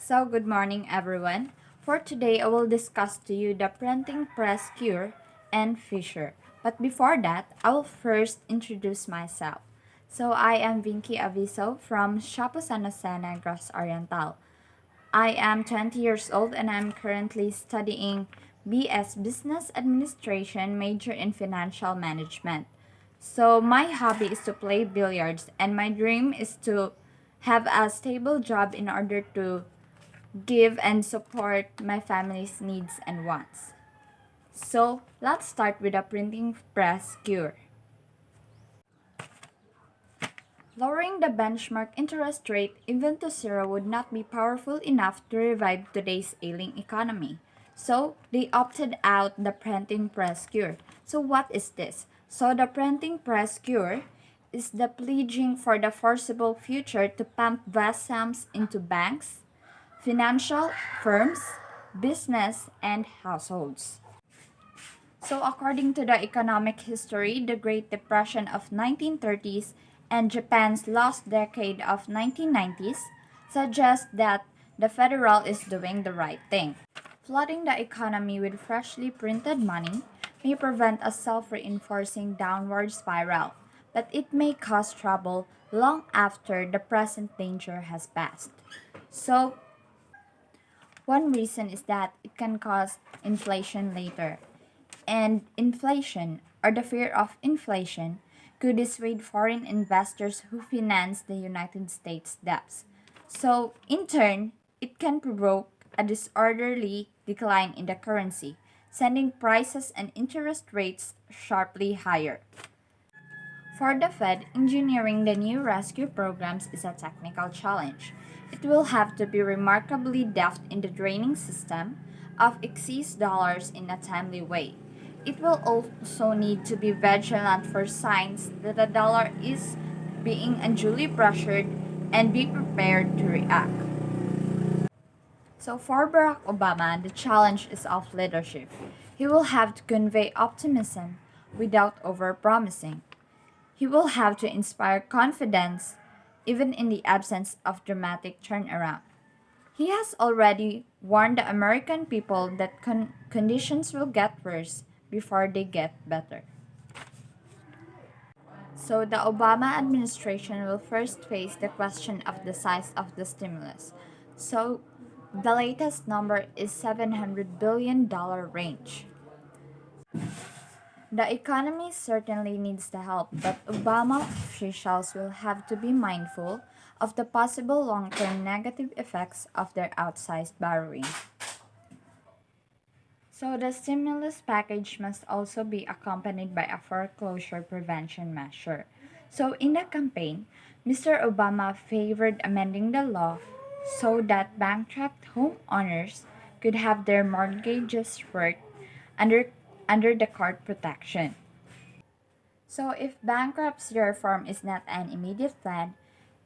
So, good morning, everyone. For today, I will discuss to you the printing press cure and Fisher. But before that, I will first introduce myself. So, I am Vinky Aviso from Shapusana Negros Oriental. I am 20 years old and I'm currently studying BS Business Administration, major in Financial Management. So, my hobby is to play billiards, and my dream is to have a stable job in order to give and support my family's needs and wants. So, let's start with a printing press cure. Lowering the benchmark interest rate even to zero would not be powerful enough to revive today's ailing economy. So, they opted out the printing press cure. So, what is this? So, the printing press cure is the pledging for the foreseeable future to pump vast sums into banks, financial firms, business, and households. So according to the economic history, the Great Depression of 1930s and Japan's lost decade of 1990s suggest that the federal is doing the right thing. Flooding the economy with freshly printed money may prevent a self-reinforcing downward spiral, but it may cause trouble long after the present danger has passed. So, one reason is that it can cause inflation later. And inflation, or the fear of inflation, could dissuade foreign investors who finance the United States debts. So, in turn, it can provoke a disorderly decline in the currency, sending prices and interest rates sharply higher. For the Fed, engineering the new rescue programs is a technical challenge. It will have to be remarkably deft in the draining system of excess dollars in a timely way. It will also need to be vigilant for signs that the dollar is being unduly pressured and be prepared to react. So for Barack Obama, the challenge is of leadership. He will have to convey optimism without overpromising. He will have to inspire confidence even in the absence of dramatic turnaround. He has already warned the American people that conditions will get worse before they get better. So the Obama administration will first face the question of the size of the stimulus. So the latest number is $700 billion range. The economy certainly needs the help, but Obama officials will have to be mindful of the possible long-term negative effects of their outsized borrowing. So the stimulus package must also be accompanied by a foreclosure prevention measure. So in the campaign, Mr. Obama favored amending the law so that bankrupt homeowners could have their mortgages worked under under the court protection. So if bankruptcy reform is not an immediate plan,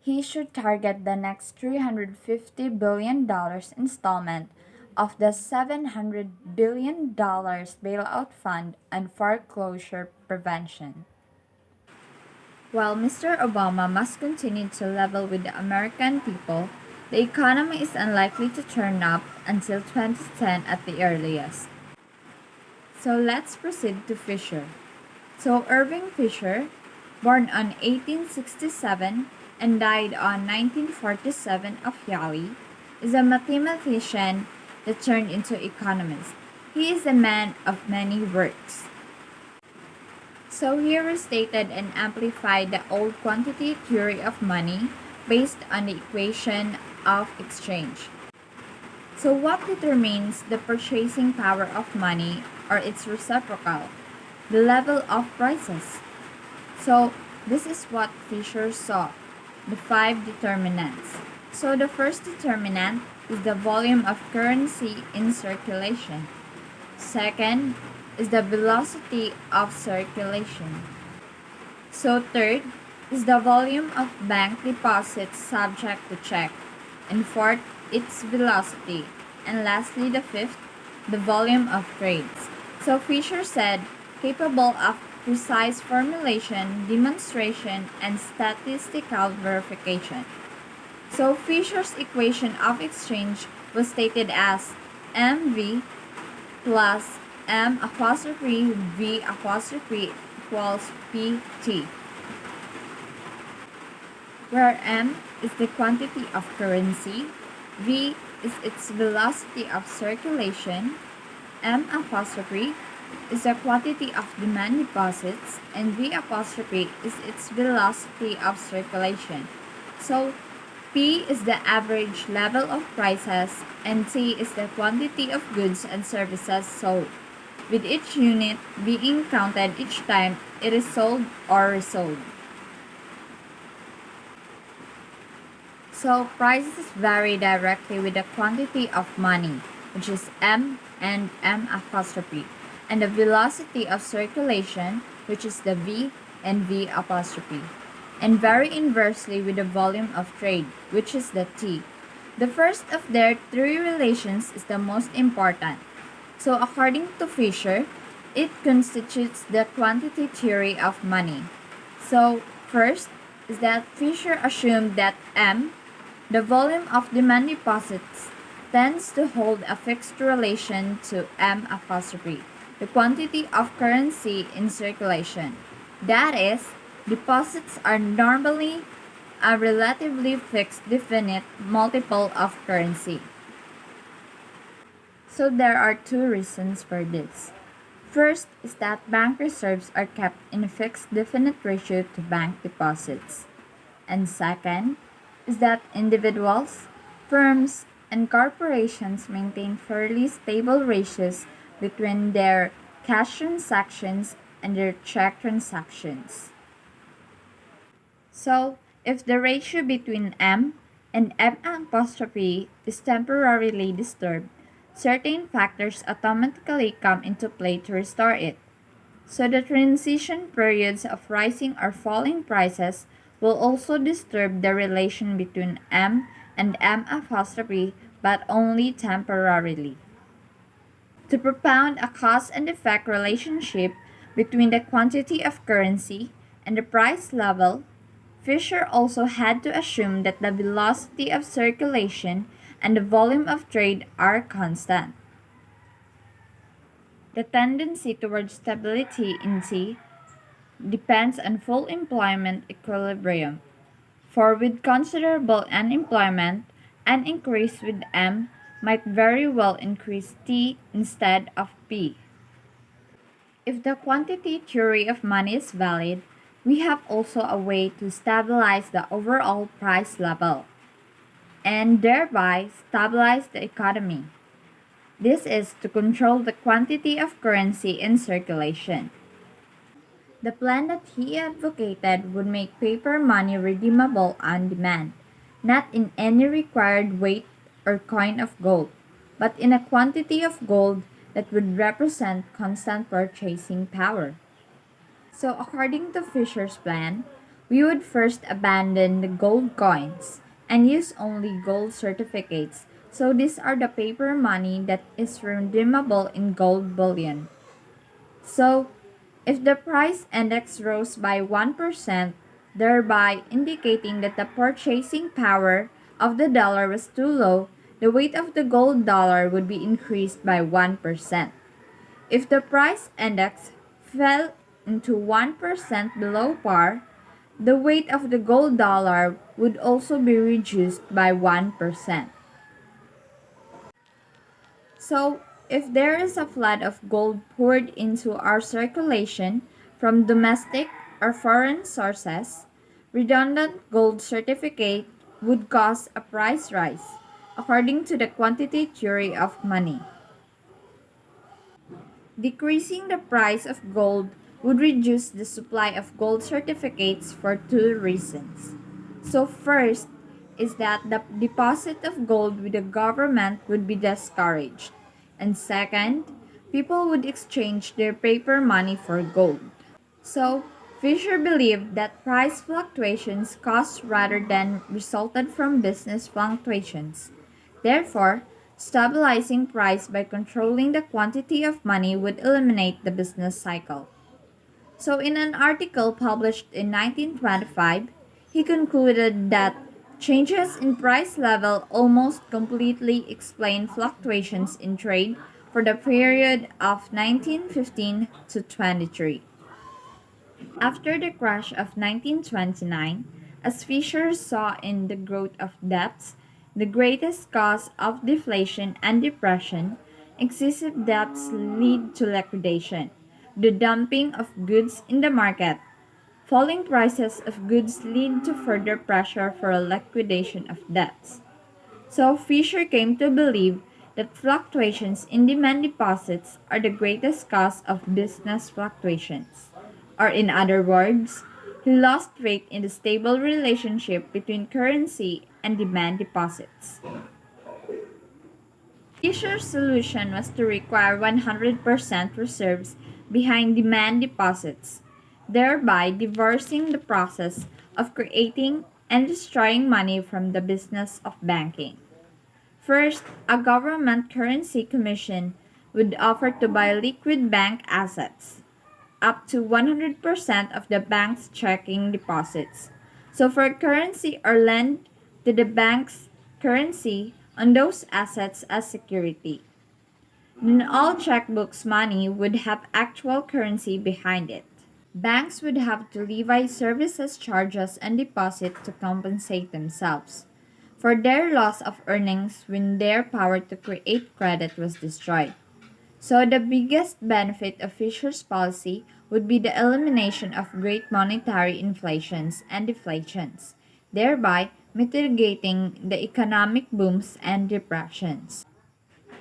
he should target the next $350 billion installment of the $700 billion bailout fund and foreclosure prevention. While Mr. Obama must continue to level with the American people, the economy is unlikely to turn up until 2010 at the earliest. So let's proceed to Fisher. So Irving Fisher, born on 1867 and died on 1947 of Yali, is a mathematician that turned into economist. He is a man of many works. So he restated and amplified the old quantity theory of money based on the equation of exchange. So what determines the purchasing power of money or its reciprocal? The level of prices. So this is what Fisher saw, the five determinants. So the first determinant is the volume of currency in circulation. Second is the velocity of circulation. So third is the volume of bank deposits subject to check. And fourth, its velocity. And lastly, the fifth, the volume of trades. So Fisher said, capable of precise formulation, demonstration, and statistical verification. So Fisher's equation of exchange was stated as MV plus M apostrophe V apostrophe equals PT, where M is the quantity of currency, V is its velocity of circulation, M apostrophe is the quantity of demand deposits, and V apostrophe is its velocity of circulation. So P is the average level of prices, and T is the quantity of goods and services sold, with each unit being counted each time it is sold or resold. So prices vary directly with the quantity of money, which is M and M apostrophe, and the velocity of circulation, which is the V and V apostrophe, and vary inversely with the volume of trade, which is the T. The first of their three relations is the most important. So according to Fisher, it constitutes the quantity theory of money. So first is that Fisher assumed that M, the volume of demand deposits, tends to hold a fixed relation to M apostrophe, the quantity of currency in circulation. That is, deposits are normally a relatively fixed definite multiple of currency. So there are two reasons for this. First is that bank reserves are kept in a fixed definite ratio to bank deposits. And second is that individuals, firms, and corporations maintain fairly stable ratios between their cash transactions and their check transactions. So, if the ratio between M and M apostrophe is temporarily disturbed, certain factors automatically come into play to restore it. So the transition periods of rising or falling prices will also disturb the relation between M and M apostrophe, but only temporarily. To propound a cause and effect relationship between the quantity of currency and the price level, Fisher also had to assume that the velocity of circulation and the volume of trade are constant. The tendency towards stability in T depends on full employment equilibrium, for with considerable unemployment, an increase with M might very well increase T instead of P. If the quantity theory of money is valid, we have also a way to stabilize the overall price level, and thereby stabilize the economy. This is to control the quantity of currency in circulation. The plan that he advocated would make paper money redeemable on demand, not in any required weight or coin of gold, but in a quantity of gold that would represent constant purchasing power. So according to Fisher's plan, we would first abandon the gold coins and use only gold certificates. So these are the paper money that is redeemable in gold bullion. So if the price index rose by 1%, thereby indicating that the purchasing power of the dollar was too low, the weight of the gold dollar would be increased by 1%. If the price index fell into 1% below par, the weight of the gold dollar would also be reduced by 1%. So, if there is a flood of gold poured into our circulation from domestic or foreign sources, redundant gold certificate would cause a price rise, according to the quantity theory of money. Decreasing the price of gold would reduce the supply of gold certificates for two reasons. So first is that the deposit of gold with the government would be discouraged. And second, people would exchange their paper money for gold. So Fisher believed that price fluctuations caused rather than resulted from business fluctuations. Therefore, stabilizing price by controlling the quantity of money would eliminate the business cycle. So in an article published in 1925, he concluded that Changes in price level almost completely explain fluctuations in trade for the period of 1915 to 23. After the crash of 1929, as Fisher saw in the growth of debts, the greatest cause of deflation and depression, excessive debts lead to liquidation, the dumping of goods in the market. Falling prices of goods lead to further pressure for a liquidation of debts. So Fisher came to believe that fluctuations in demand deposits are the greatest cause of business fluctuations. Or in other words, he lost faith in the stable relationship between currency and demand deposits. Fisher's solution was to require 100% reserves behind demand deposits, thereby divorcing the process of creating and destroying money from the business of banking. First, a government currency commission would offer to buy liquid bank assets, up to 100% of the bank's checking deposits. So for currency or lend to the bank's currency on those assets as security. Then all checkbooks money would have actual currency behind it. Banks would have to levy services charges and deposit to compensate themselves for their loss of earnings when their power to create credit was destroyed. So the biggest benefit of Fisher's policy would be the elimination of great monetary inflations and deflations, thereby mitigating the economic booms and depressions.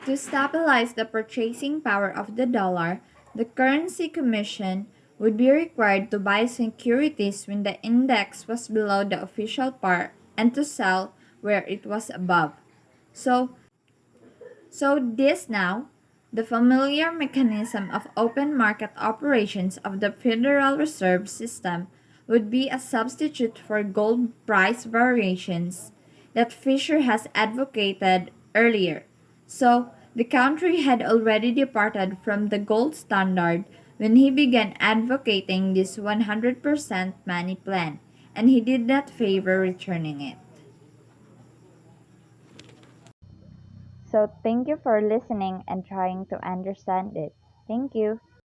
To stabilize the purchasing power of the dollar, the currency commission would be required to buy securities when the index was below the official par and to sell where it was above. So, this now, the familiar mechanism of open market operations of the Federal Reserve System would be a substitute for gold price variations that Fisher has advocated earlier. So, the country had already departed from the gold standard when he began advocating this 100% money plan, and he did not favor returning it. So, thank you for listening and trying to understand it. Thank you.